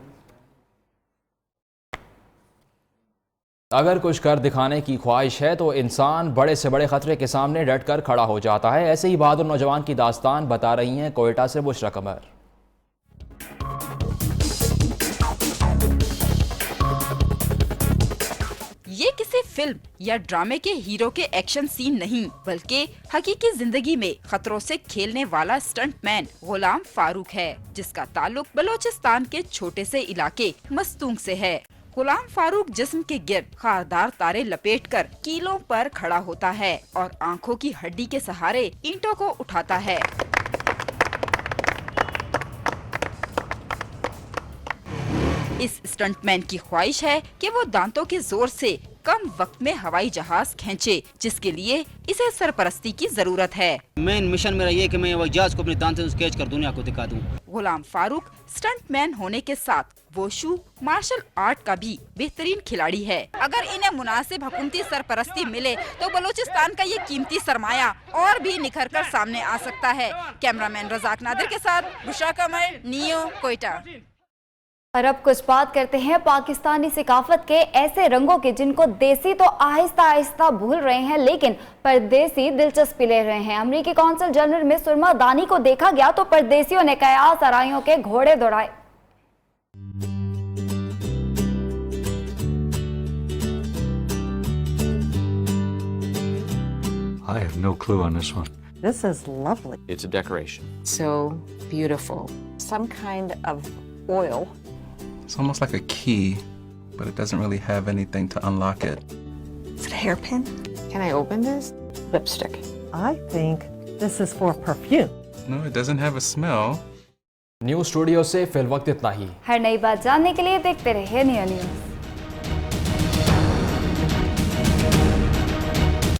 अगर कुछ कर दिखाने की ख्वाहिश है तो इंसान बड़े से बड़े खतरे के सामने डट कर खड़ा हो जाता है। ऐसे ही बहादुर नौजवान की दास्तान बता रही हैं कोयटा से बुशरा कमर।
ये किसी फिल्म या ड्रामे के हीरो के एक्शन सीन नहीं, बल्कि हकीकी जिंदगी में खतरों से खेलने वाला स्टंटमैन गुलाम फारूक है, जिसका ताल्लुक बलोचिस्तान के छोटे से इलाके मस्तूंग से है। गुलाम फारूक जिस्म के गिर्द खारदार तारे लपेटकर कीलों पर खड़ा होता है और आंखों की हड्डी के सहारे ईंटों को उठाता है। इस स्टंटमैन की ख्वाहिश है कि वो दांतों के जोर से कम वक्त में हवाई जहाज खींचे, जिसके लिए इसे सरपरस्ती की जरूरत है।
मेन मिशन मेरा ये कि मैं वो जहाज को अपने दांतों से खींच कर दुनिया को दिखा दूं।
गुलाम फारूक स्टंटमैन होने के साथ वोशु मार्शल आर्ट का भी बेहतरीन खिलाड़ी है। अगर इन्हें मुनासिब हुकूमती सरपरस्ती मिले तो बलूचिस्तान का ये कीमती सरमाया और भी निखर कर सामने आ सकता है। कैमरामैन रजाक नादिर के साथ बुशरा कमर, नियो, कोयटा।
और अब कुछ बात करते हैं पाकिस्तानी सिकाफत के ऐसे रंगों के जिनको देसी तो आहिस्ता आहिस्ता भूल रहे हैं, लेकिन परदेसी दिलचस्पी ले रहे हैं। अमेरिकी कौंसल जनरल में सुरमा दानी को देखा गया तो परदेसियों ने कयास आराइयों के घोड़े दौड़ाए।
I have no clue on this one.
This is lovely.
It's a decoration.
So beautiful. Some kind of oil.
It's almost like a key, but it doesn't really have anything to unlock it.
Is it a hairpin? Can I open this? Lipstick. I think this is for perfume.
No, it doesn't have a smell.
News studio से फिलवक्त इतना ही।
हर नई बात जानने के लिए देखते रहिए नियो न्यूज़।